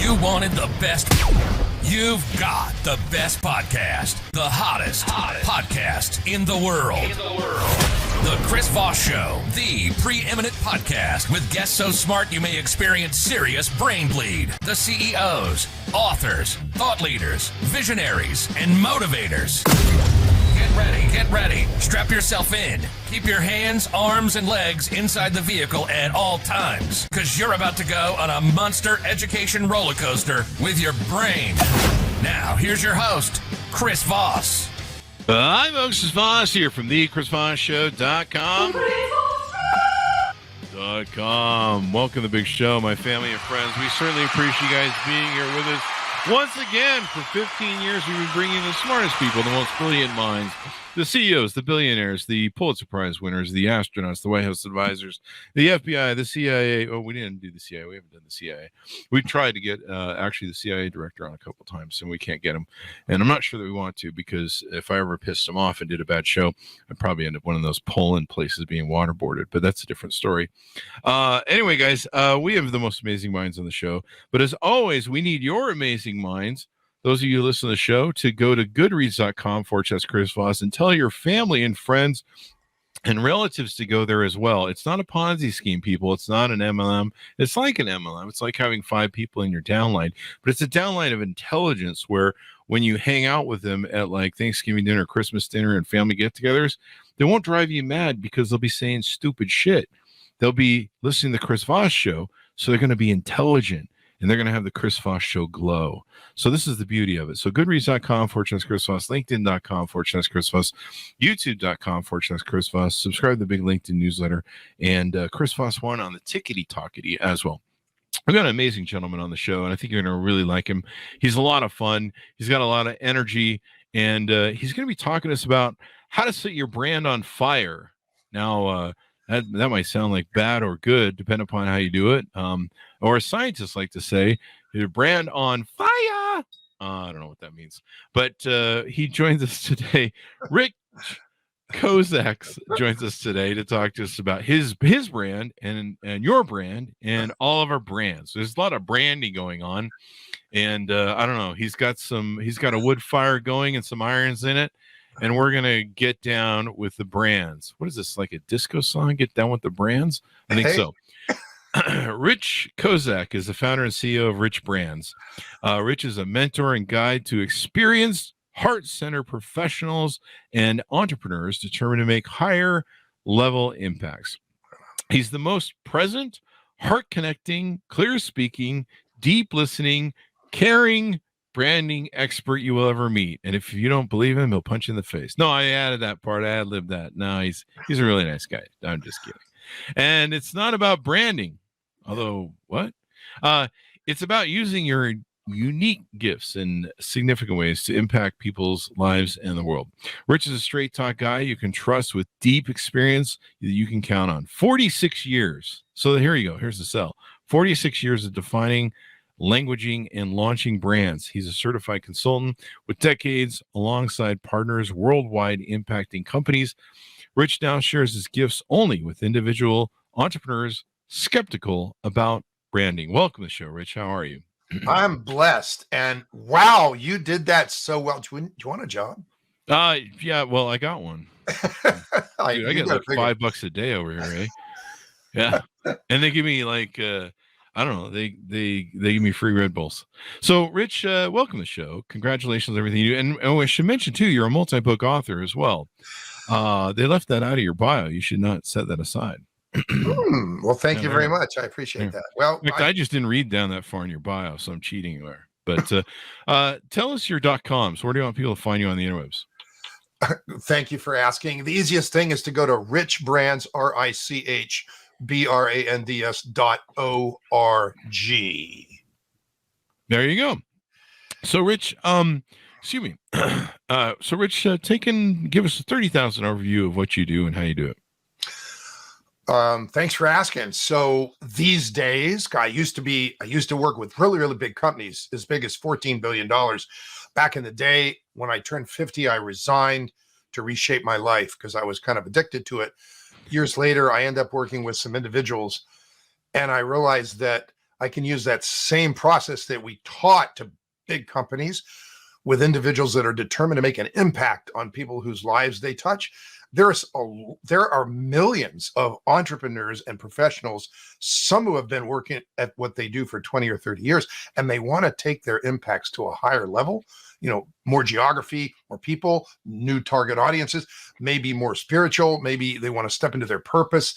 You wanted the best. You've got the best podcast. The hottest podcast in the world. The Chris Voss Show, the preeminent podcast with guests so smart you may experience serious brain bleed. The CEOs, authors, thought leaders, visionaries, and motivators. Get ready. Strap yourself in. Keep your hands, arms, and legs inside the vehicle at all times, because you're about to go on a monster education roller coaster with your brain. Now, here's your host, Chris Voss. Hi, folks. Chris Voss here from the ChrisVossShow.com. Welcome to the big show, my family and friends. We certainly appreciate you guys being here with us. Once again, for 15 years, we've been bringing the smartest people, the most brilliant minds, the CEOs, the billionaires, the Pulitzer Prize winners, the astronauts, the White House advisors, the FBI, the CIA. Oh, we didn't do the CIA. We haven't done the CIA. We tried to get actually the CIA director on a couple times, and we can't get him. And I'm not sure that we want to, because if I ever pissed him off and did a bad show, I'd probably end up one of those Poland places being waterboarded. But that's a different story. Anyway, guys, we have the most amazing minds on the show. But as always, we need your amazing minds, those of you who listen to the show, to go to goodreads.com/Chris Voss and tell your family and friends and relatives to go there as well. It's not a Ponzi scheme, people. It's not an MLM. It's like an MLM. It's like having 5 people in your downline, but it's a downline of intelligence where when you hang out with them at like Thanksgiving dinner, Christmas dinner, and family get-togethers, they won't drive you mad because they'll be saying stupid shit. They'll be listening to the Chris Voss Show, so they're going to be intelligent. And they're going to have the Chris Voss Show glow. So this is the beauty of it. So goodreads.com/Chris Voss, LinkedIn.com/Chris Voss, YouTube.com/Chris Voss. Subscribe to the big LinkedIn newsletter, and Chris Voss 1 on the tickety-talkety as well. We've got an amazing gentleman on the show, and I think you're going to really like him. He's a lot of fun. He's got a lot of energy, and he's going to be talking to us about how to set your brand on fire. Now, that might sound like bad or good, depending upon how you do it. Or as scientists like to say, your brand on fire. I don't know what that means. But he joins us today. Rich Kozak joins us today to talk to us about his brand and your brand and all of our brands. There's a lot of branding going on. And I don't know. He's got a wood fire going and some irons in it. And we're going to get down with the brands. What is this, like a disco song? Get down with the brands? I think so. Rich Kozak is the founder and CEO of RichBrands. Rich is a mentor and guide to experienced, heart-centered professionals and entrepreneurs determined to make higher-level impacts. He's the most present, heart-connecting, clear-speaking, deep-listening, caring branding expert you will ever meet. And if you don't believe him, he'll punch you in the face. No, I added that part. I ad-libbed that. No, he's a really nice guy. I'm just kidding. And it's not about branding, although what? It's about using your unique gifts in significant ways to impact people's lives and the world. Rich is a straight talk guy you can trust with deep experience that you can count on. 46 years. So here you go. Here's the sell. 46 years of defining, languaging, and launching brands. He's a certified consultant with decades alongside partners worldwide impacting companies. Rich now shares his gifts only with individual entrepreneurs skeptical about branding. Welcome to the show, Rich. How are you? I'm blessed. And wow, you did that so well. Do you want a job? Yeah, well, I got one. Dude, I get like $5 a day over here, eh? Yeah. And they give me like I don't know. They give me free Red Bulls. So, Rich, welcome to the show. Congratulations on everything you do. And I should mention, too, you're a multi-book author as well. They left that out of your bio. You should not set that aside. Well, thank you very much. I appreciate that. Well, I just didn't read down that far in your bio, so I'm cheating there. But tell us your .coms. Where do you want people to find you on the interwebs? Thank you for asking. The easiest thing is to go to RichBrands, RichBrands.org. There you go. So, Rich, excuse me. So, Rich, give us a 30,000 overview of what you do and how you do it. Thanks for asking. So these days, I used to work with really, really big companies, as big as $14 billion. Back in the day, when I turned 50, I resigned to reshape my life because I was kind of addicted to it. Years later, I end up working with some individuals, and I realized that I can use that same process that we taught to big companies with individuals that are determined to make an impact on people whose lives they touch. There are millions of entrepreneurs and professionals, some who have been working at what they do for 20 or 30 years, and they want to take their impacts to a higher level, more geography, more people, new target audiences, maybe more spiritual, maybe they want to step into their purpose.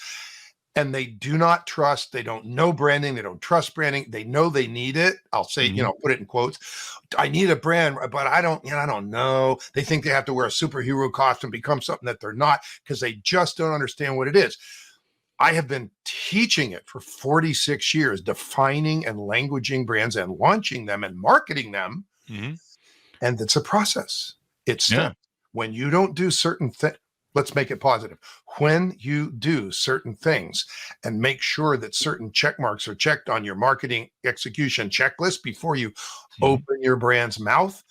And they do not trust, they don't know branding, they don't trust branding, they know they need it. I'll say, put it in quotes. I need a brand, but I don't know. They think they have to wear a superhero costume, become something that they're not, because they just don't understand what it is. I have been teaching it for 46 years, defining and languaging brands and launching them and marketing them. Mm-hmm. And it's a process. It's when you don't do certain things. Let's make it positive. When you do certain things and make sure that certain check marks are checked on your marketing execution checklist before you open your brand's mouth,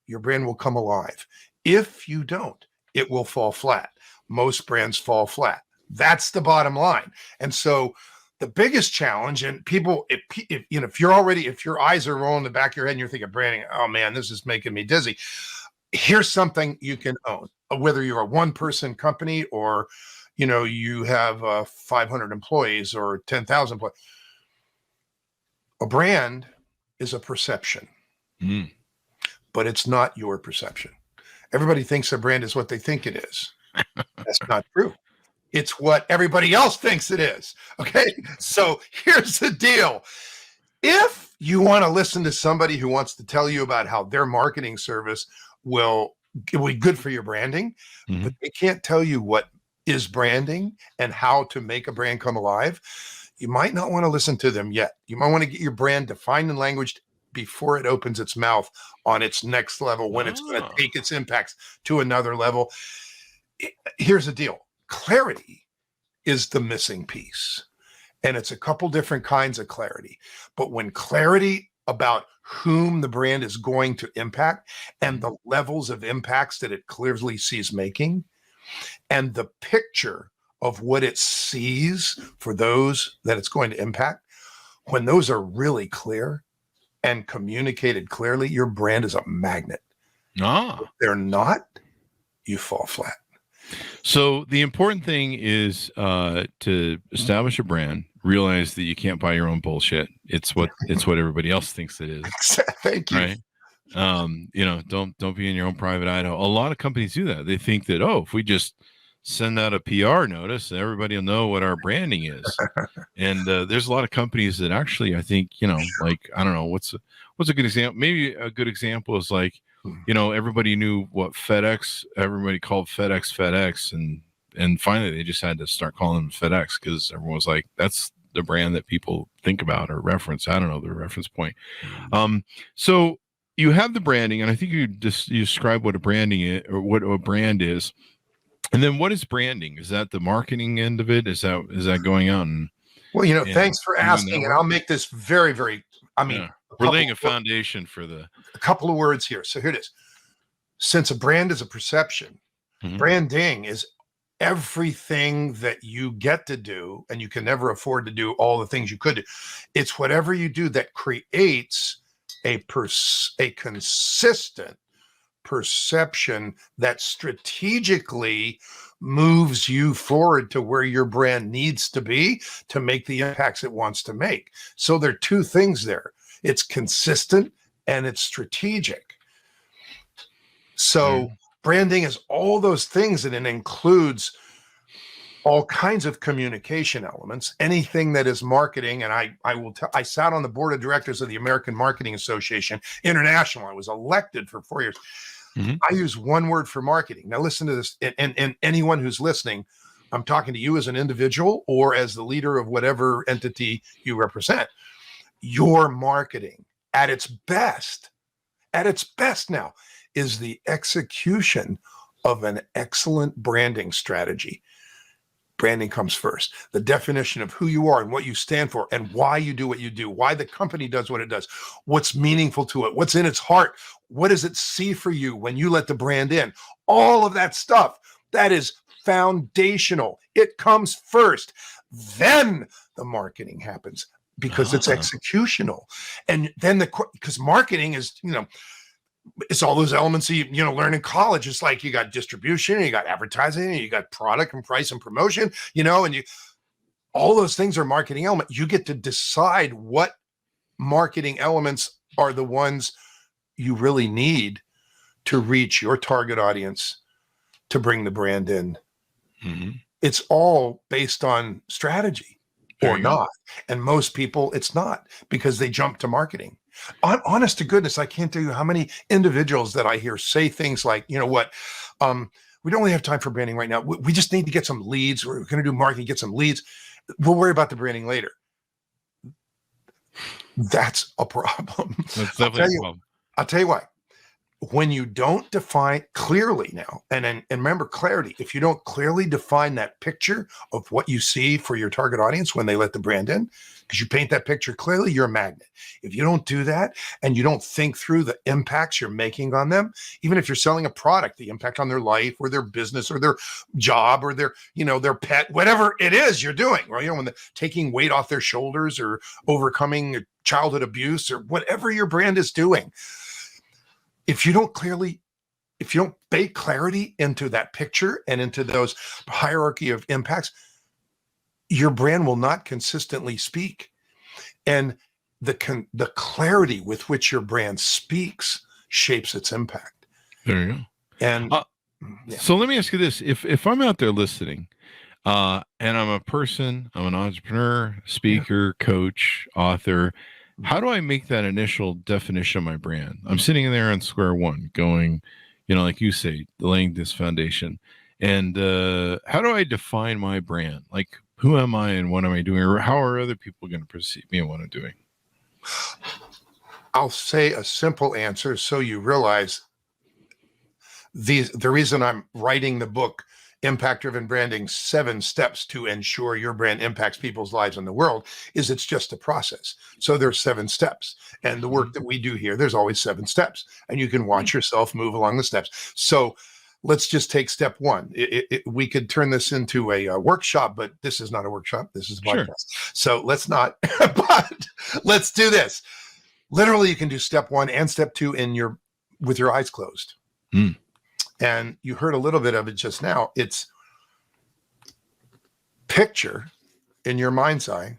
your brand will come alive. If you don't, it will fall flat. Most brands fall flat. That's the bottom line. And so the biggest challenge, and people, if your eyes are rolling in the back of your head and you're thinking branding, oh man, this is making me dizzy. Here's something you can own, whether you're a one-person company or, you have 500 employees or 10,000 employees. A brand is a perception, but it's not your perception. Everybody thinks a brand is what they think it is. That's not true. It's what everybody else thinks it is. Okay. So here's the deal. If you want to listen to somebody who wants to tell you about how their marketing service will be good for your branding, but they can't tell you what is branding and how to make a brand come alive, you might not want to listen to them yet. You might want to get your brand defined in language before it opens its mouth on its next level, when it's going to take its impacts to another level. Here's the deal. Clarity is the missing piece. And it's a couple different kinds of clarity. But when clarity about whom the brand is going to impact and the levels of impacts that it clearly sees making, and the picture of what it sees for those that it's going to impact, when those are really clear and communicated clearly, your brand is a magnet. If they're not, you fall flat. So the important thing is to establish a brand, realize that you can't buy your own bullshit. It's what everybody else thinks it is. Thank you. Right? Don't be in your own private Idaho. A lot of companies do that. They think that, if we just send out a PR notice, everybody will know what our branding is. And there's a lot of companies that actually, I think, like, I don't know, what's a good example? Maybe a good example is like, everybody knew what FedEx, everybody called FedEx, and finally they just had to start calling them FedEx because everyone was like, that's the brand that people think about or reference. I don't know, the reference point. So you have the branding, and I think you describe what a branding is, or what a brand is. And then what is branding? Is that the marketing end of it? Is that going on? Well, thanks for asking, and I'll make this very, very, we're laying a foundation for a couple of words here. So here it is. Since a brand is a perception, branding is everything that you get to do, and you can never afford to do all the things you could do. It's whatever you do that creates a consistent perception that strategically moves you forward to where your brand needs to be to make the impacts it wants to make. So there are two things there. It's consistent and it's strategic. So branding is all those things, and it includes all kinds of communication elements, anything that is marketing. And I sat on the board of directors of the American Marketing Association International. I was elected for 4 years. I use one word for marketing. Now listen to this, and anyone who's listening, I'm talking to you as an individual or as the leader of whatever entity you represent. Your marketing at its best now is the execution of an excellent branding strategy. Branding comes first. The definition of who you are and what you stand for and why you do what you do, why the company does what it does, what's meaningful to it, what's in its heart, what does it see for you when you let the brand in? All of that stuff, that is foundational. It comes first. Then the marketing happens. because it's executional. And then because marketing is, it's all those elements that you learn in college. It's like you got distribution, and you got advertising, and you got product and price and promotion, and all those things are marketing element. You get to decide what marketing elements are the ones you really need to reach your target audience to bring the brand in. Mm-hmm. It's all based on strategy or not. And most people, it's not, because they jump to marketing. Honest to goodness, I can't tell you how many individuals that I hear say things like, we don't really have time for branding right now. We just need to get some leads. We're going to do marketing, get some leads. We'll worry about the branding later. That's a problem. That's definitely a problem. I'll tell you why. When you don't define clearly now, and remember clarity, if you don't clearly define that picture of what you see for your target audience when they let the brand in, because you paint that picture clearly, you're a magnet. If you don't do that and you don't think through the impacts you're making on them, even if you're selling a product, the impact on their life or their business or their job or their, their pet, whatever it is you're doing, right? When they're taking weight off their shoulders or overcoming childhood abuse or whatever your brand is doing. If you don't bake clarity into that picture and into those hierarchy of impacts, your brand will not consistently speak. And the clarity with which your brand speaks shapes its impact. There you go. And so let me ask you this. If I'm out there listening, and I'm a person, I'm an entrepreneur, speaker, coach, author, how do I make that initial definition of my brand? I'm sitting there on square one going, like you say, laying this foundation. And how do I define my brand? Like, who am I and what am I doing? Or how are other people going to perceive me and what I'm doing? I'll say a simple answer so you realize the reason I'm writing the book, Impact-Driven Branding, 7 Steps to Ensure Your Brand Impacts People's Lives in the World, is it's just a process. So there's 7 steps. And the work that we do here, there's always 7 steps. And you can watch yourself move along the steps. So let's just take step 1. We could turn this into a workshop, but this is not a workshop. This is a podcast. Sure. So let's not, but let's do this. Literally, you can do step 1 and step 2 with your eyes closed. Mm. And you heard a little bit of it just now. It's picture in your mind's eye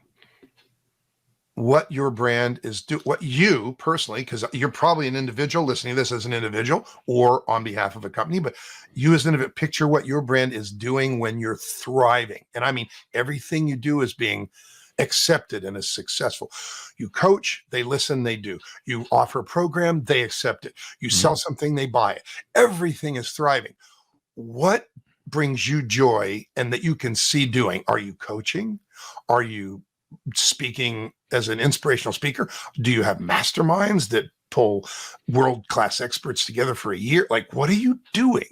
what your brand is what you personally, because you're probably an individual listening to this as an individual or on behalf of a company, but you as an individual, picture what your brand is doing when you're thriving. And I mean, everything you do is being accepted and is successful. You coach, they listen, they do. You offer a program, they accept it. You sell something, they buy it. Everything is thriving. What brings you joy and that you can see doing? Are you coaching? Are you speaking as an inspirational speaker? Do you have masterminds that pull world-class experts together for a year? Like, what are you doing?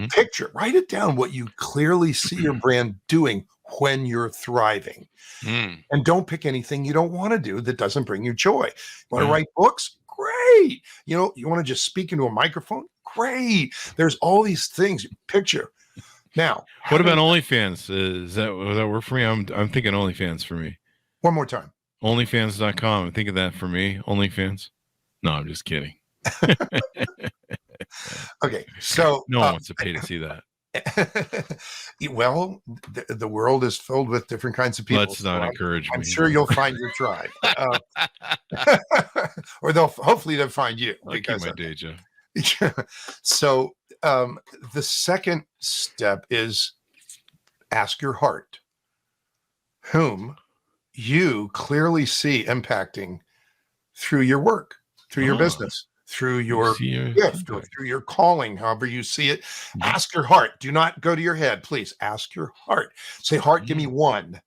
Picture, write it down what you clearly see your brand doing when you're thriving. And don't pick anything you don't want to do that doesn't bring you joy. You want to write books? Great. You want to just speak into a microphone? Great. There's all these things. Picture. Now, what about OnlyFans? Would that work for me? I'm thinking OnlyFans for me. One more time. OnlyFans.com. I'm thinking that for me. OnlyFans. No, I'm just kidding. Okay. So no one wants to pay to see that. Well, the world is filled with different kinds of people. Let's not encourage me. I'm sure you'll find your tribe, or hopefully they'll find you. I'll keep my day job. So the second step is ask your heart, whom you clearly see impacting through your work, through your business, through your gift, or through your calling, however you see it. Ask your heart. Do not go to your head. Please ask your heart. Say, heart, give me 1.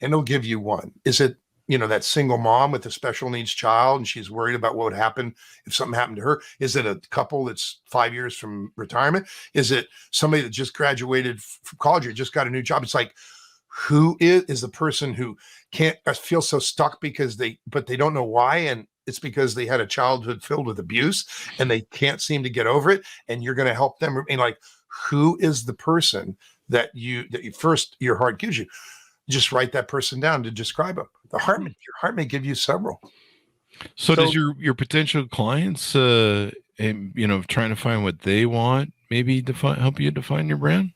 And it'll give you 1. Is it, that single mom with a special needs child and she's worried about what would happen if something happened to her? Is it a couple that's 5 years from retirement? Is it somebody that just graduated from college or just got a new job? It's like, who is the person who can't feel so stuck but they don't know why? And it's because they had a childhood filled with abuse and they can't seem to get over it. And you're going to help them. And like, who is the person that you first, your heart gives you? just write that person down to describe them. Your heart may give you several. So does your potential clients, trying to find what they want, maybe help you define your brand?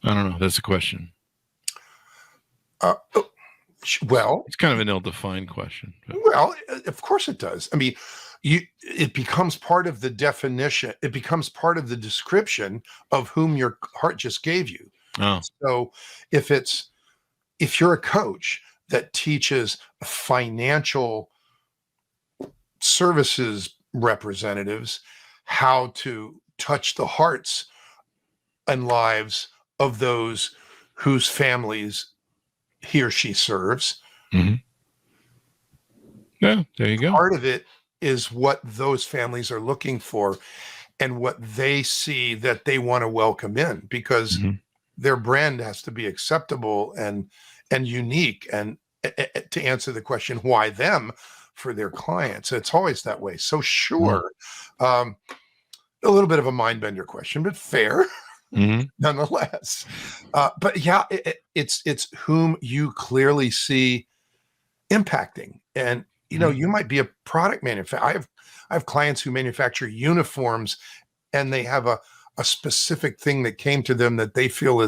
I don't know. That's a question. Well, it's kind of an ill-defined question. But. Well, of course it does. I mean, it becomes part of the definition. It becomes part of the description of whom your heart just gave you. Oh. So if you're a coach that teaches financial services representatives how to touch the hearts and lives of those whose families he or she serves. Mm-hmm. Yeah, there you go. Part of it is what those families are looking for and what they see that they want to welcome in, because their brand has to be acceptable and unique, and to answer the question, why them, for their clients. It's always that way. So sure, a little bit of a mind bender question, but fair. Nonetheless. But yeah, it's whom you clearly see impacting. And, you might be a product manufacturer. I have clients who manufacture uniforms, and they have a specific thing that came to them that they feel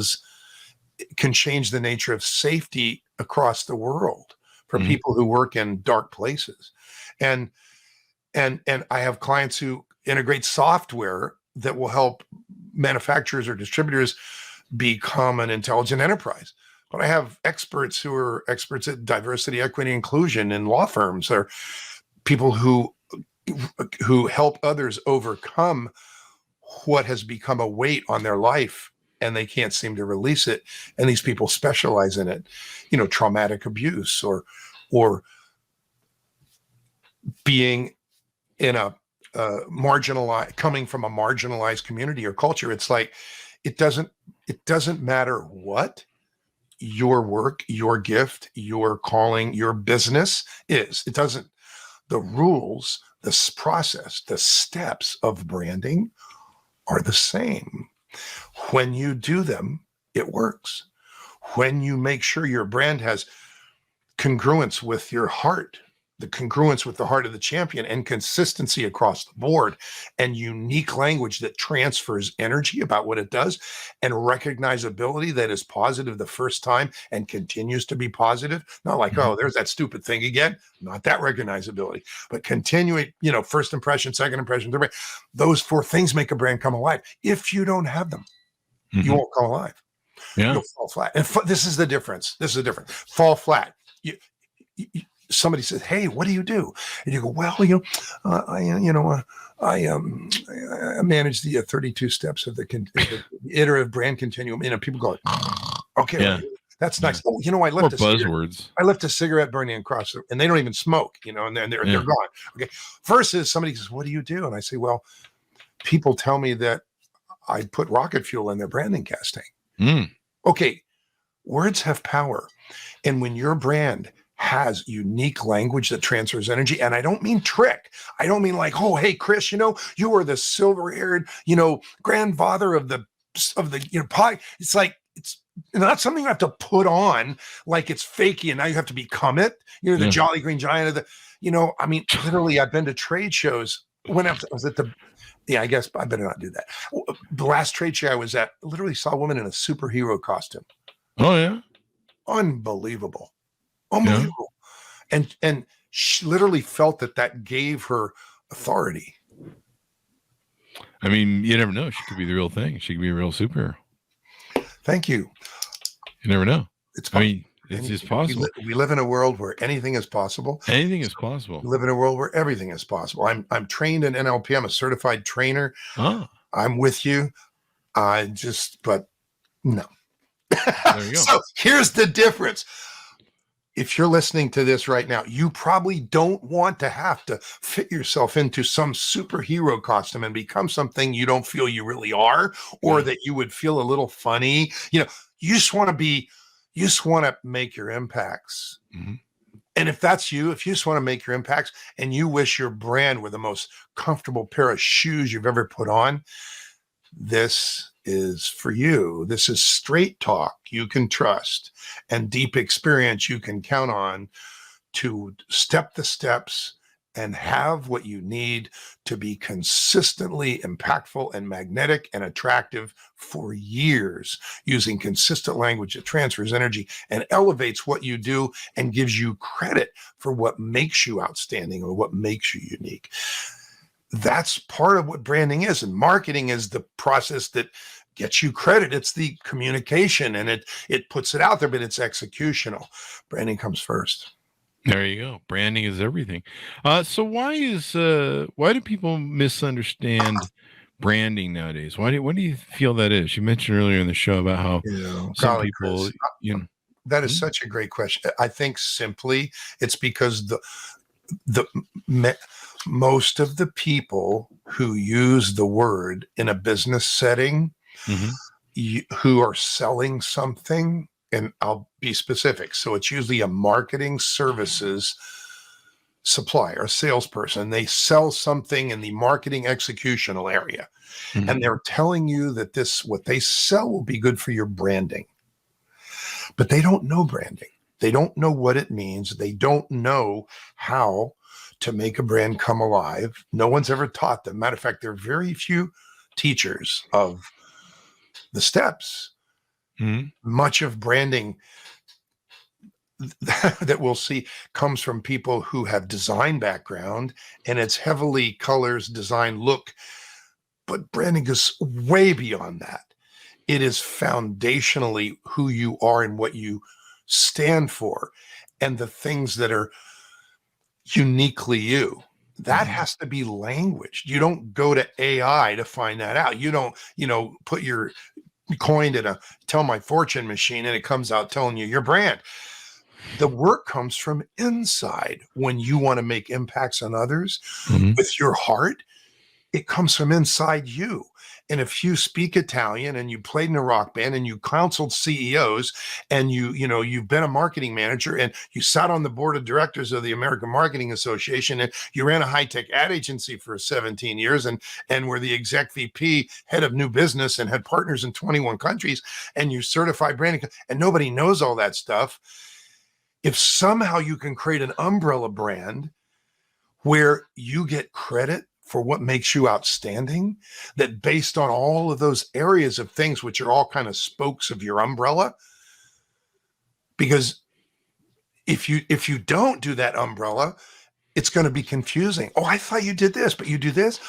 can change the nature of safety across the world for people who work in dark places. And I have clients who integrate software that will help manufacturers or distributors become an intelligent enterprise. But I have experts who are experts at diversity, equity, inclusion in law firms, or people who help others overcome what has become a weight on their life and they can't seem to release it. And these people specialize in it, traumatic abuse or being in a coming from a marginalized community or culture. It's like, it doesn't matter what your work, your gift, your calling, your business is. It doesn't, the rules, the process, the steps of branding are the same. When you do them, it works. When you make sure your brand has congruence with your heart, the congruence with the heart of the champion, and consistency across the board, and unique language that transfers energy about what it does, and recognizability that is positive the first time and continues to be positive. Not like, oh, there's that stupid thing again. Not that recognizability, but continuing, first impression, second impression, third. Those four things make a brand come alive. If you don't have them, you won't come alive. Yeah. You'll fall flat. And this is the difference. Fall flat. Somebody says, "Hey, what do you do?" And you go, "Well, I manage the 32 steps of the iterative brand continuum." People go, "Okay, yeah. That's nice." Oh, I left buzzwords. I left a cigarette burning across, and they don't even smoke, and they're gone. Okay. Versus somebody says, "What do you do?" And I say, "Well, people tell me that I put rocket fuel in their branding casting." Okay, words have power, and when your brand has unique language that transfers energy, and I don't mean trick. I don't mean like, "Oh, hey, Chris, you are the silver-haired, grandfather of the pie." It's like, it's not something you have to put on like it's fakey, and now you have to become it. The Jolly Green Giant of the, I mean, literally, I've been to trade shows. When I was at I guess I better not do that. The last trade show I was at, literally saw a woman in a superhero costume. Oh yeah, unbelievable. Yeah. And she literally felt that gave her authority. I mean, you never know. She could be the real thing. She could be a real superhero. Thank you. You never know. It's just possible. We live in a world where anything is possible. Anything is possible. We live in a world where everything is possible. I'm trained in NLP. I'm a certified trainer. Oh. I'm with you. But no. There you go. So here's the difference. If you're listening to this right now, you probably don't want to have to fit yourself into some superhero costume and become something you don't feel you really are, or that you would feel a little funny. You just want to make your impacts. And if that's you, if you just want to make your impacts and you wish your brand were the most comfortable pair of shoes you've ever put on, this is for you. This is straight talk you can trust and deep experience you can count on to step the steps and have what you need to be consistently impactful and magnetic and attractive for years, using consistent language that transfers energy and elevates what you do and gives you credit for what makes you outstanding or what makes you unique. That's part of what branding is. And marketing is the process that gets you credit. It's the communication, and it puts it out there, but it's executional. Branding comes first. There you go. Branding is everything. So why do people misunderstand branding nowadays? What do you feel that is? You mentioned earlier in the show about how some people, Chris, that is such a great question. I think simply it's because most of the people who use the word in a business setting, who are selling something, and I'll be specific. So it's usually a marketing services supplier, a salesperson. They sell something in the marketing executional area. And they're telling you that what they sell will be good for your branding. But they don't know branding. They don't know what it means. They don't know how to make a brand come alive. No one's ever taught them. Matter of fact, there are very few teachers of the steps. Much of branding that we'll see comes from people who have design background, and it's heavily colors, design, look. But branding is way beyond that. It is foundationally who you are and what you stand for, and the things that are uniquely you. That has to be language. You don't go to AI to find that out. You don't, put your coin in a tell my fortune machine and it comes out telling you your brand. The work comes from inside. When you want to make impacts on others with your heart, it comes from inside you. And if you speak Italian and you played in a rock band and you counseled CEOs and you've been a marketing manager and you sat on the board of directors of the American Marketing Association and you ran a high-tech ad agency for 17 years and were the exec VP, head of new business, and had partners in 21 countries, and you certified branding, and nobody knows all that stuff. If somehow you can create an umbrella brand where you get credit for what makes you outstanding, that based on all of those areas of things, which are all kind of spokes of your umbrella, because if you don't do that umbrella, it's going to be confusing. Oh, I thought you did this, but you do this.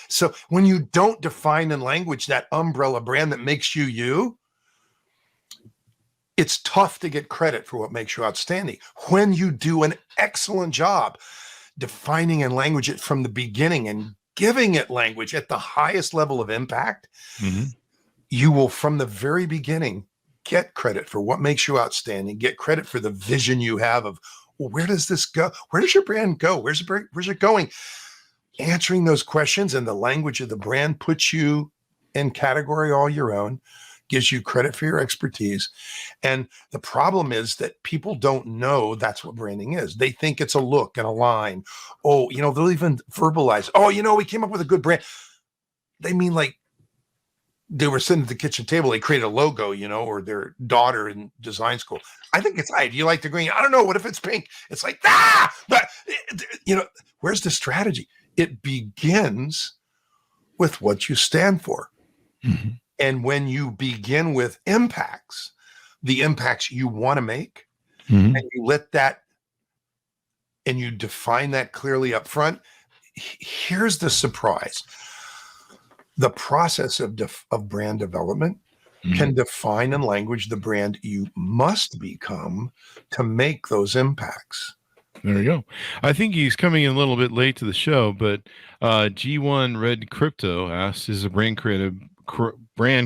So when you don't define in language that umbrella brand that makes you, it's tough to get credit for what makes you outstanding. When you do an excellent job defining and language it from the beginning and giving it language at the highest level of impact, you will from the very beginning get credit for what makes you outstanding, get credit for the vision you have of, well, where does this go? Where does your brand go? Where's it going? Answering those questions and the language of the brand puts you in category all your own, gives you credit for your expertise. And the problem is that people don't know that's what branding is. They think it's a look and a line. Oh, they'll even verbalize, we came up with a good brand. They mean like they were sitting at the kitchen table, they created a logo, or their daughter in design school. I think it's do you like the green? I don't know. What if it's pink? It's like, but where's the strategy? It begins with what you stand for. And when you begin with impacts, the impacts you want to make, and you let that, and you define that clearly up front, here's the surprise. The process of brand development can define in language the brand you must become to make those impacts. There you go. I think he's coming in a little bit late to the show, but G1 Red Crypto asks, is a brand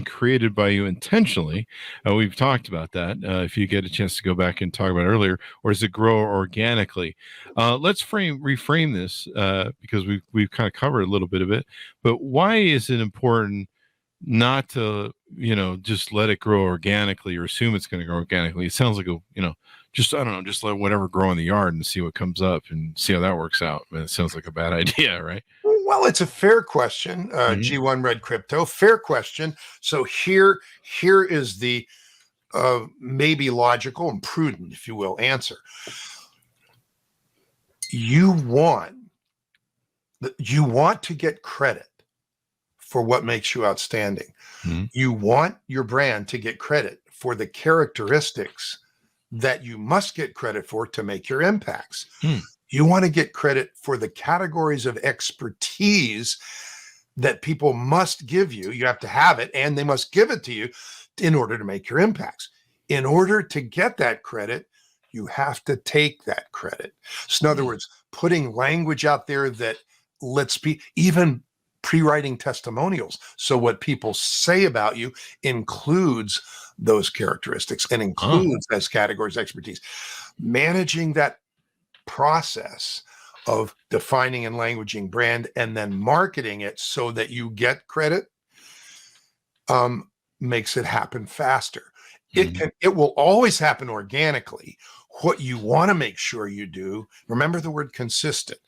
created by you intentionally? We've talked about that. If you get a chance to go back and talk about it earlier, or does it grow organically? Let's reframe this because we've kind of covered a little bit of it. But why is it important not to just let it grow organically or assume it's going to grow organically? It sounds like just let whatever grow in the yard and see what comes up and see how that works out. It sounds like a bad idea, right? Well, Well, it's a fair question. G1 Red Crypto, fair question. So here is the maybe logical and prudent, if you will, answer. You want to get credit for what makes you outstanding. Mm-hmm. You want your brand to get credit for the characteristics that you must get credit for to make your impacts. You want to get credit for the categories of expertise that people must give you. You have to have it, and they must give it to you in order to make your impacts. In order to get that credit, you have to take that credit. So in other words, putting language out there that lets people, even pre-writing testimonials. So what people say about you includes those characteristics and includes those categories of expertise. Managing that process of defining and languaging brand and then marketing it so that you get credit makes it happen faster. It will always happen organically. What you want to make sure you do, remember the word consistent.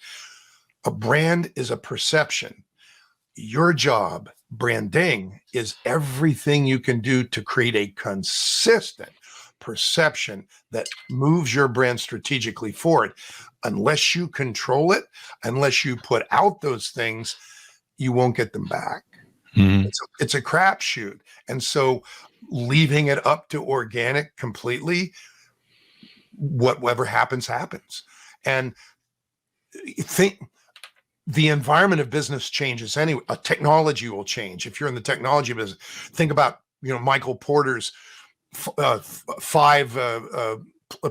A brand is a perception. Your job, branding, is everything you can do to create a consistent perception that moves your brand strategically forward. Unless you control it, unless you put out those things, you won't get them back. It's a crapshoot. And so leaving it up to organic completely, whatever happens, happens. And think the environment of business changes anyway. A technology will change. If you're in the technology business, think about, Michael Porter's 5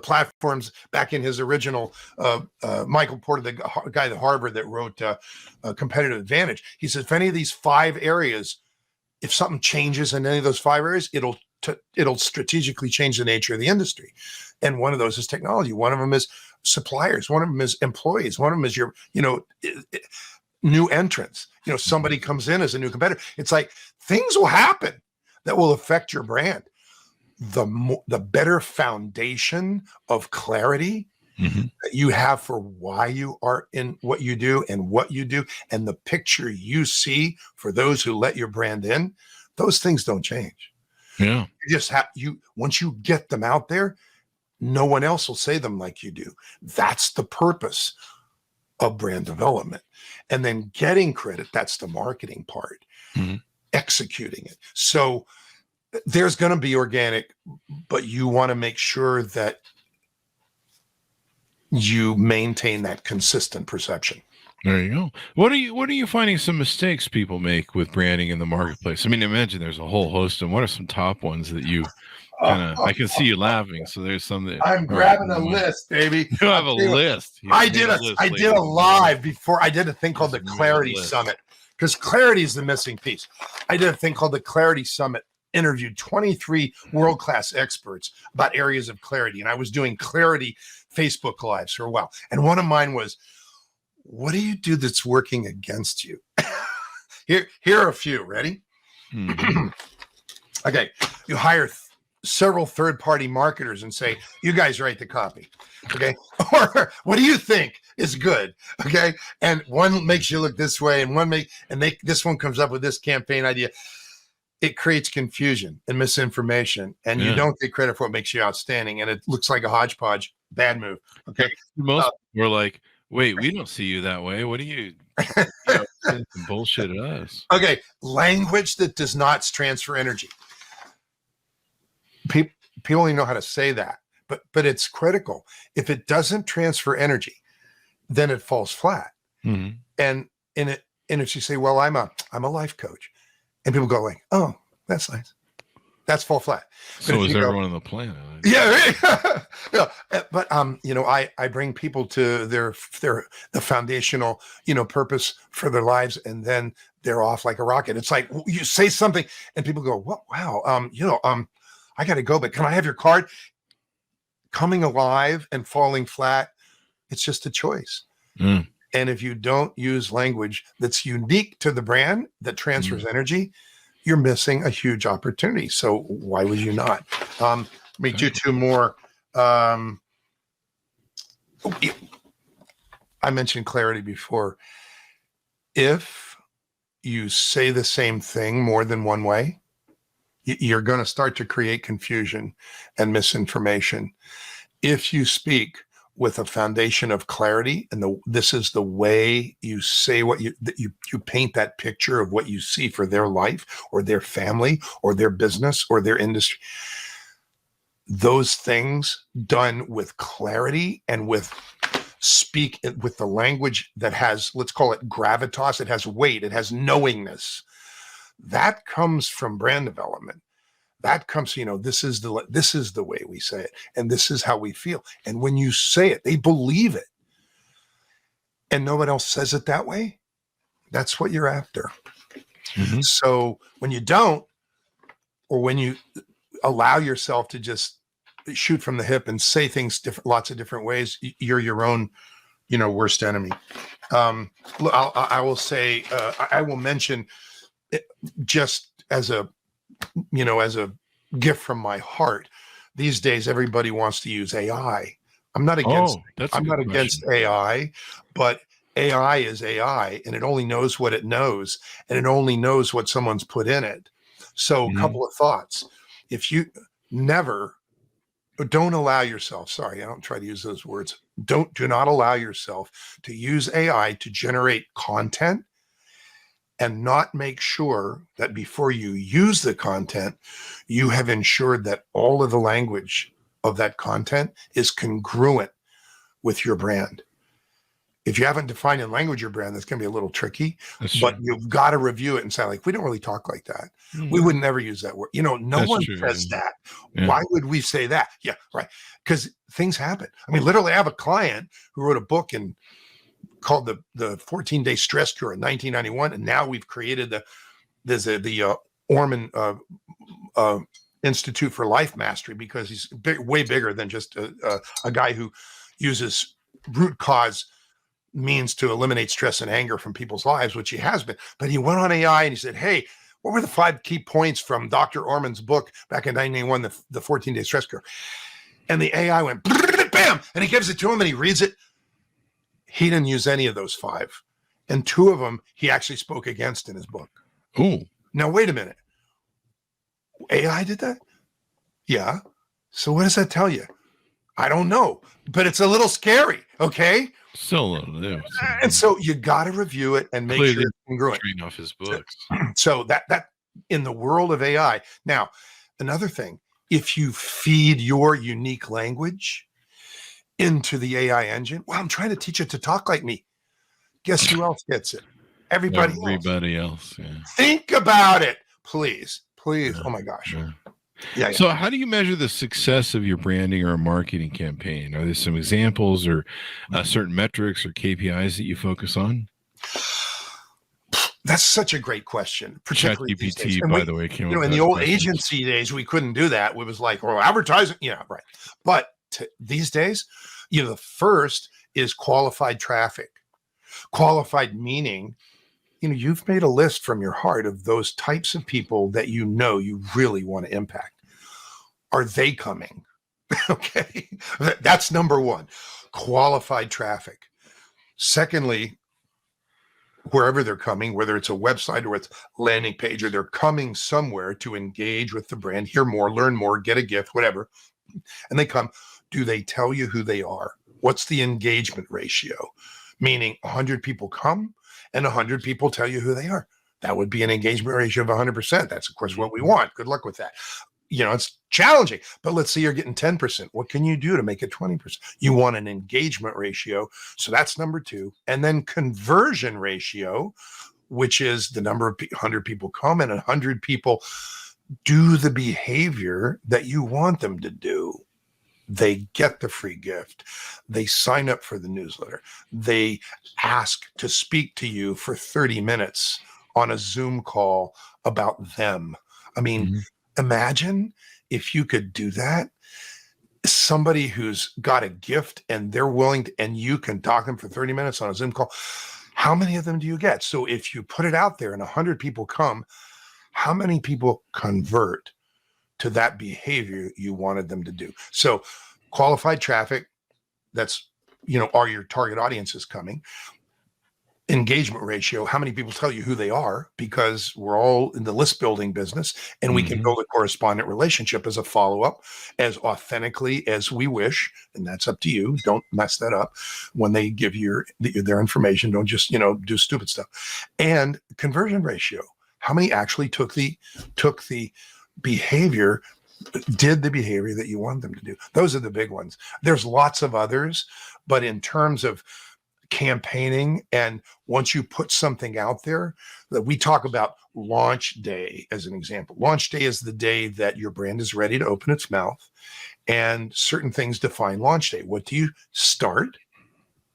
platforms back in his original, Michael Porter, the guy at Harvard that wrote Competitive Advantage. He says, if any of these 5 areas, if something changes in any of those 5 areas, it'll strategically change the nature of the industry. And one of those is technology. One of them is suppliers. One of them is employees. One of them is your, new entrants. Somebody comes in as a new competitor. It's like things will happen that will affect your brand. The better foundation of clarity that you have for why you are in what you do, and the picture you see for those who let your brand in, those things don't change. Yeah. You just once you get them out there, no one else will say them like you do. That's the purpose of brand development. And then getting credit, that's the marketing part, executing it. So there's going to be organic, but you want to make sure that you maintain that consistent perception. There you go. What are you finding some mistakes people make with branding in the marketplace? I mean, imagine there's a whole host, and what are some top ones that you I can see you laughing. So there's some that I'm grabbing a list, baby. You have a list. I did a live before. I did a thing called the Clarity Summit, because clarity is the missing piece. I did a thing called the Clarity Summit, interviewed 23 world-class experts about areas of clarity. And I was doing clarity Facebook lives for a while. And one of mine was, what do you do that's working against you? Here are a few. Ready? Okay. You hire several third-party marketers and say, you guys write the copy. Okay. Or what do you think is good? Okay. And one makes you look this way, and this one comes up with this campaign idea. It creates confusion and misinformation, and you don't get credit for what makes you outstanding. And it looks like a hodgepodge. Bad move. Okay. Most we're like, wait, we don't see you that way. What do you some bullshit at us? Okay. Language that does not transfer energy. People only know how to say that, but it's critical. If it doesn't transfer energy, then it falls flat. And if you say, well, I'm a life coach, and people go like, oh, that's nice, that's fall flat. So is everyone on the planet? Yeah. But I bring people to the foundational, purpose for their lives, and then they're off like a rocket. It's like you say something and people go, what? Wow. I got to go, but can I have your card? Coming alive and falling flat, it's just a choice. And if you don't use language that's unique to the brand that transfers energy, you're missing a huge opportunity. So why would you not? Let me do 2 more. I mentioned clarity before. If you say the same thing more than one way, you're going to start to create confusion and misinformation. If you speak with a foundation of clarity, and this is the way you say what you paint that picture of what you see for their life or their family or their business or their industry, those things done with clarity and with the language that has, let's call it gravitas, it has weight, it has knowingness, that comes from brand development. That comes, this is the way we say it, and this is how we feel. And when you say it, they believe it. And no one else says it that way. That's what you're after. Mm-hmm. So when you don't, or when you allow yourself to just shoot from the hip and say things lots of different ways, you're your own, worst enemy. I will say, I will mention it just as a gift from my heart. These days, everybody wants to use AI. I'm not against AI, but AI is AI, and it only knows what it knows, and it only knows what someone's put in it. So a couple of thoughts. If you don't allow yourself, sorry, I don't try to use those words. Do not allow yourself to use AI to generate content and not make sure that before you use the content, you have ensured that all of the language of that content is congruent with your brand. If you haven't defined in language your brand, that's going to be a little tricky, but you've got to review it and say, like, we don't really talk like that. We would never use that word. No one says that. Yeah. Why would we say that? Yeah, right. Because things happen. I mean, literally, I have a client who wrote a book called the 14-Day Stress Cure in 1991, and now we've created the Orman Institute for Life Mastery, because he's way bigger than just a guy who uses root cause means to eliminate stress and anger from people's lives, which he has been. But he went on AI and he said, hey, what were the 5 key points from Dr. Orman's book back in 1991, the 14-Day Stress Cure? And the AI went, bam, and he gives it to him and he reads it. He didn't use any of those 5. And 2 of them he actually spoke against in his book. Oh, now wait a minute. AI did that? Yeah. So what does that tell you? I don't know, but it's a little scary. Okay. Still, and so you got to review it and make sure it's congruent. Off his books. So that in the world of AI. Now, another thing, if you feed your unique language into the AI engine, well, I'm trying to teach it to talk like me. Guess who else gets it? Everybody else. Yeah. Think about it, please. Yeah. Oh my gosh. Yeah. So how do you measure the success of your branding or a marketing campaign? Are there some examples or certain metrics or KPIs that you focus on? That's such a great question. Particularly ChatGPT, by the way, came up. In the old agency days, we couldn't do that. It was like, advertising. Yeah, right. But these days, the first is qualified traffic. Qualified meaning, you've made a list from your heart of those types of people that you really want to impact. Are they coming? Okay. That's number one, qualified traffic. Secondly, wherever they're coming, whether it's a website or it's landing page, or they're coming somewhere to engage with the brand, hear more, learn more, get a gift, whatever. And they come, do they tell you who they are? What's the engagement ratio? Meaning 100 people come and 100 people tell you who they are. That would be an engagement ratio of 100%. That's, of course, what we want. Good luck with that. It's challenging, but let's say you're getting 10%. What can you do to make it 20%? You want an engagement ratio. So that's number 2. And then conversion ratio, which is the number of 100 people come and 100 people do the behavior that you want them to do. They get the free gift. They sign up for the newsletter. They ask to speak to you for 30 minutes on a Zoom call about them. I mean, imagine if you could do that. Somebody who's got a gift and they're willing to, and you can talk to them for 30 minutes on a Zoom call. How many of them do you get? So if you put it out there and 100 people come, how many people convert to that behavior you wanted them to do? So qualified traffic, that's, are your target audiences coming? engagement ratio, how many people tell you who they are, because we're all in the list building business, and we can build a correspondent relationship as a follow-up as authentically as we wish. And that's up to you. Don't mess that up when they give you their information. Don't just, do stupid stuff. And conversion ratio, how many actually took the behavior, did the behavior that you want them to do. Those are the big ones. There's lots of others, but in terms of campaigning, and once you put something out there, that we talk about launch day as an example. Launch day is the day that your brand is ready to open its mouth, and certain things define launch day. What do you start?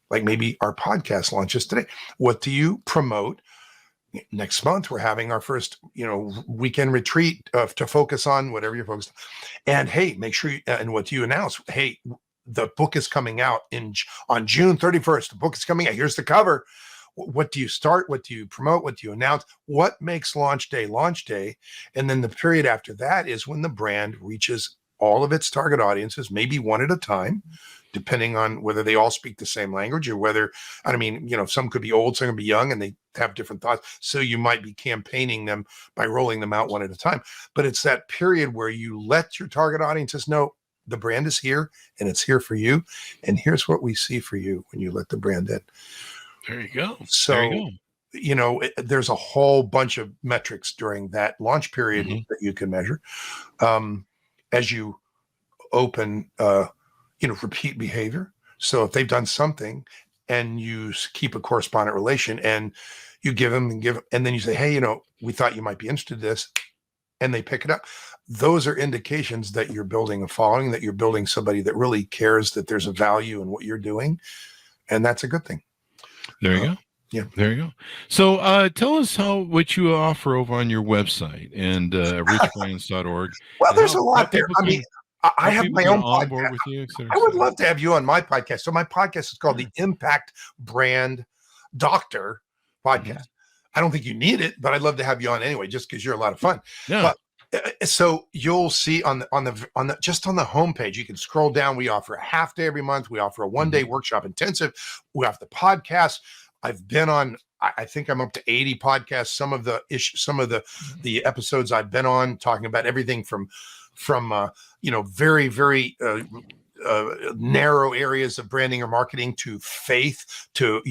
Like maybe our podcast launches today. What do you promote? Next month, we're having our first, weekend retreat to focus on whatever you're focused on. And hey, make sure and what do you announce? Hey, the book is coming out on June 31st. The book is coming out. Here's the cover. What do you start? What do you promote? What do you announce? What makes launch day? And then the period after that is when the brand reaches all of its target audiences, maybe one at a time, depending on whether they all speak the same language, or whether, some could be old, some could be young, and they have different thoughts. So you might be campaigning them by rolling them out one at a time. But it's that period where you let your target audiences know the brand is here, and it's here for you. And here's what we see for you when you let the brand in. There you go. So, there's a whole bunch of metrics during that launch period that you can measure. As you open, repeat behavior. So if they've done something and you keep a correspondent relation, and you give them and then you say, hey, we thought you might be interested in this, and they pick it up. Those are indications that you're building a following, that you're building somebody that really cares, that there's a value in what you're doing. And that's a good thing. There you go. Yeah. There you go. So tell us what you offer over on your website and richbrands.org. Well, there's a lot there. I have my own podcast. With you, I would love to have you on my podcast. So my podcast is called the Impact Brand Doctor Podcast. I don't think you need it, but I'd love to have you on anyway, just because you're a lot of fun. Yeah. But so you'll see on the just on the homepage, you can scroll down. We offer a half day every month. We offer a 1-day workshop intensive. We have the podcast. I've been on, I think I'm up to 80 podcasts. Some of the episodes I've been on, talking about everything from very, very narrow areas of branding or marketing, to faith, to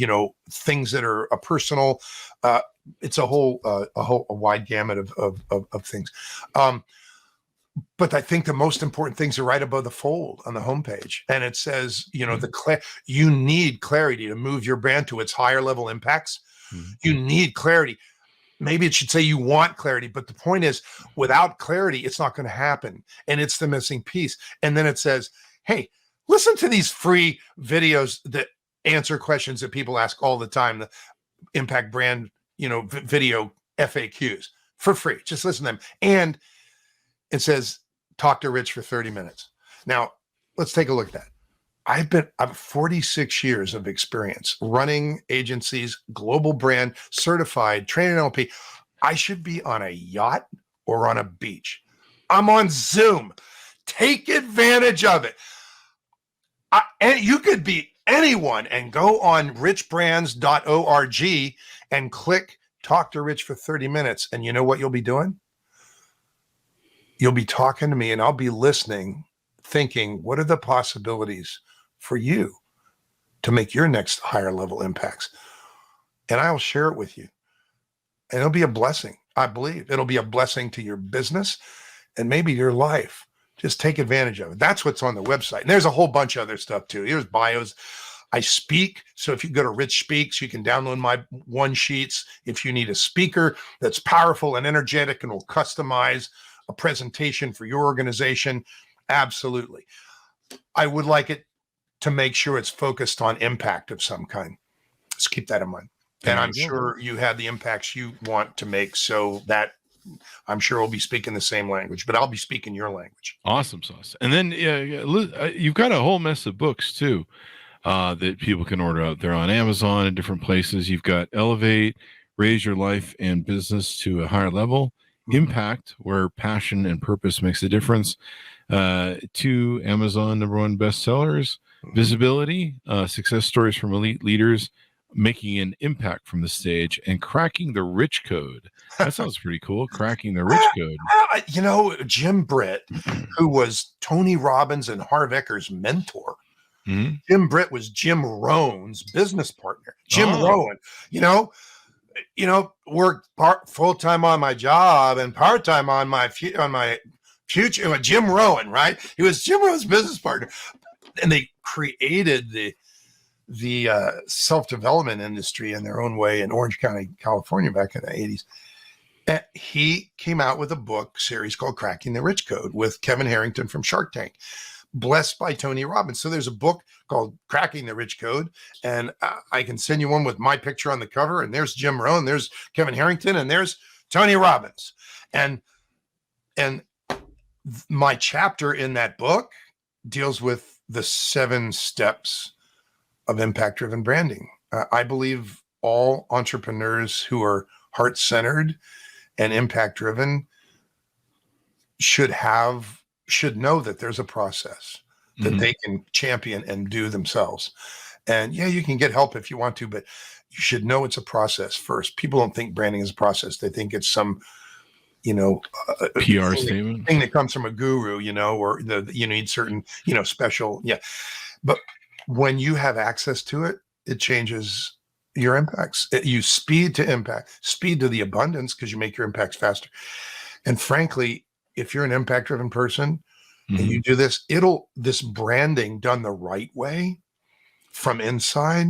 things that are a personal. It's a wide gamut of things. But I think the most important things are right above the fold on the homepage. And it says, you need clarity to move your brand to its higher level impacts. You need clarity. Maybe it should say you want clarity, but the point is, without clarity, it's not going to happen. And it's the missing piece. And then it says, hey, listen to these free videos that answer questions that people ask all the time, the impact brand, video FAQs for free. Just listen to them. And it says, talk to Rich for 30 minutes. Now, let's take a look at that. I've 46 years of experience running agencies, global brand, certified, training NLP. I should be on a yacht or on a beach. I'm on Zoom. Take advantage of it. And you could be anyone and go on RichBrands.org and click talk to Rich for 30 minutes. And you know what you'll be doing? You'll be talking to me, and I'll be listening, thinking, what are the possibilities for you to make your next higher level impacts? And I'll share it with you. And it'll be a blessing. I believe it'll be a blessing to your business and maybe your life. Just take advantage of it. That's what's on the website. And there's a whole bunch of other stuff too. Here's bios. I speak. So if you go to Rich Speaks, you can download my one sheets. If you need a speaker that's powerful and energetic and will customize a presentation for your organization, absolutely. I would like it to make sure it's focused on impact of some kind. Let's keep that in mind. And I'm sure you have the impacts you want to make, so that I'm sure we'll be speaking the same language, but I'll be speaking your language. Awesome sauce. And then you've got a whole mess of books too that people can order out there on Amazon and different places. You've got Elevate, Raise Your Life and Business to a Higher Level, Impact, where passion and purpose makes a difference, 2 Amazon #1 bestsellers, Visibility, Success Stories from Elite Leaders, making an impact from the stage and cracking the rich code. That sounds pretty cool. Cracking the rich code. Jim Britt, who was Tony Robbins and Harv Eker's mentor. Mm-hmm. Jim Britt was Jim Rohn's business partner. Jim Rohn, worked full-time on my job and part-time on my future. Jim Rohn, right? He was Jim Rohn's business partner. And they created the self-development industry in their own way in Orange County, California, back in the 80s. And he came out with a book series called Cracking the Rich Code with Kevin Harrington from Shark Tank, blessed by Tony Robbins. So there's a book called Cracking the Rich Code, and I can send you one with my picture on the cover, and there's Jim Rohn, there's Kevin Harrington, and there's Tony Robbins. And my chapter in that book deals with the 7 steps of impact-driven branding. I believe all entrepreneurs who are heart-centered and impact-driven should know that there's a process that they can champion and do themselves. And yeah, you can get help if you want to, but you should know it's a process first. People don't think branding is a process. They think it's some, PR statement thing that comes from a guru, or you need certain, special. Yeah. But when you have access to it, it changes your impacts. You speed to impact, speed to the abundance, because you make your impacts faster. And frankly, if you're an impact-driven person and you do this, this branding done the right way from inside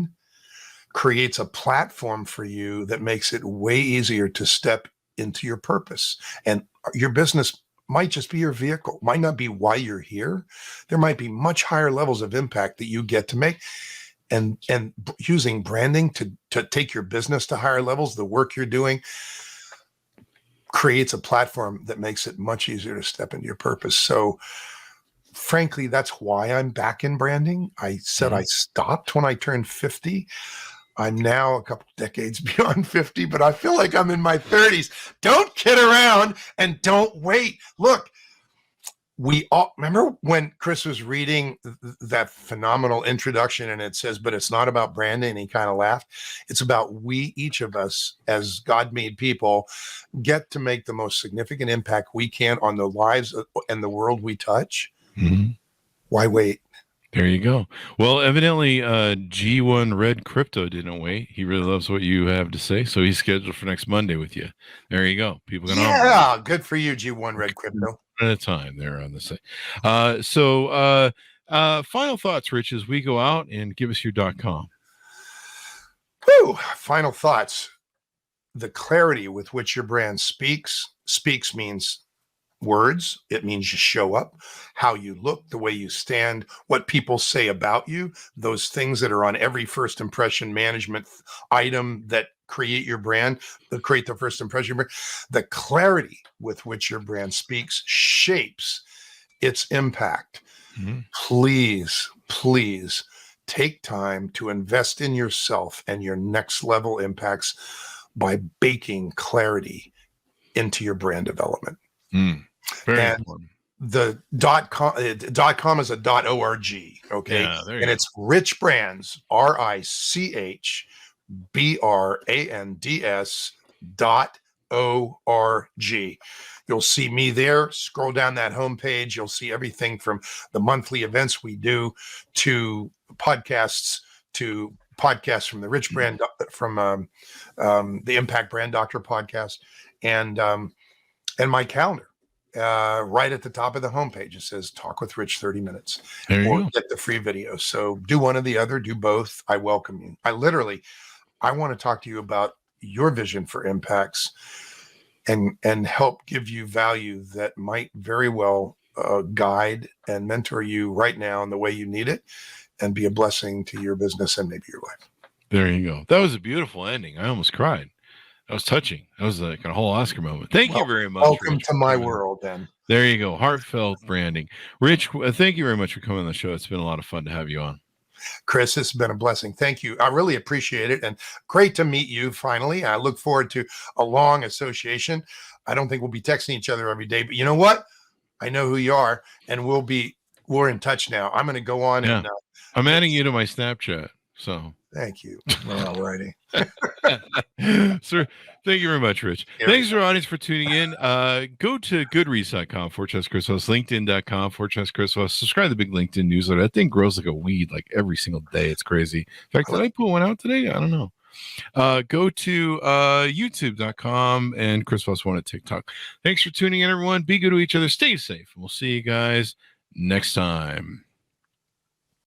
creates a platform for you that makes it way easier to step into your purpose. And your business might just be your vehicle, might not be why you're here. There might be much higher levels of impact that you get to make. And using branding to take your business to higher levels, the work you're doing creates a platform that makes it much easier to step into your purpose. So frankly, that's why I'm back in branding. I said I stopped when I turned 50. I'm now a couple decades beyond 50, but I feel like I'm in my 30s. Don't kid around and don't wait. Look, we all remember when Chris was reading that phenomenal introduction and it says, but it's not about branding. And he kind of laughed. It's about each of us as God-made people get to make the most significant impact we can on the lives and the world we touch. Why wait? There you go. Well, evidently, G1 Red Crypto didn't wait. He really loves what you have to say, so he's scheduled for next Monday with you. There you go. People can good for you, G1 Red Crypto. At a time there on the site. Final thoughts, Rich, as we go out, and give us your .com. Final thoughts. The clarity with which your brand speaks means words. It means you show up, how you look, the way you stand, what people say about you, those things that are on every first impression management item that create your brand, that create the first impression. The clarity with which your brand speaks shapes its impact. Please take time to invest in yourself and your next level impacts by baking clarity into your brand development. Very and important. The .com is a .org. Okay. Yeah, and it's RichBrands, RichBrands.org. You'll see me there. Scroll down that homepage. You'll see everything from the monthly events we do to podcasts from the Rich Brand, from the Impact Brand Doctor podcast, and my calendar. Right at the top of the homepage, it says "Talk with Rich 30 minutes," or get the free video. So do one or the other, do both. I welcome you. I want to talk to you about your vision for impacts and help give you value that might very well guide and mentor you right now in the way you need it, and be a blessing to your business and maybe your life. There you go. That was a beautiful ending. I almost cried. That was touching. That was like a whole Oscar moment. Thank you very much. Welcome Rich, to my world, then. There you go. Heartfelt branding. Rich, thank you very much for coming on the show. It's been a lot of fun to have you on. Chris, it's been a blessing. Thank you. I really appreciate it. And great to meet you finally. I look forward to a long association. I don't think we'll be texting each other every day, but you know what? I know who you are, and we're in touch now. I'm going to go on and I'm adding you to my Snapchat. So Thank you. All righty. Sir, thank you very much, Rich. Yeah. Thanks to our audience for tuning in. Go to goodreads.com/Chris Voss, LinkedIn.com/Chris Voss. Subscribe to the big LinkedIn newsletter. That thing grows like a weed like every single day. It's crazy. In fact, did I put one out today? I don't know. Go to youtube.com and Chris Voss 1 at TikTok. Thanks for tuning in, everyone. Be good to each other. Stay safe. We'll see you guys next time.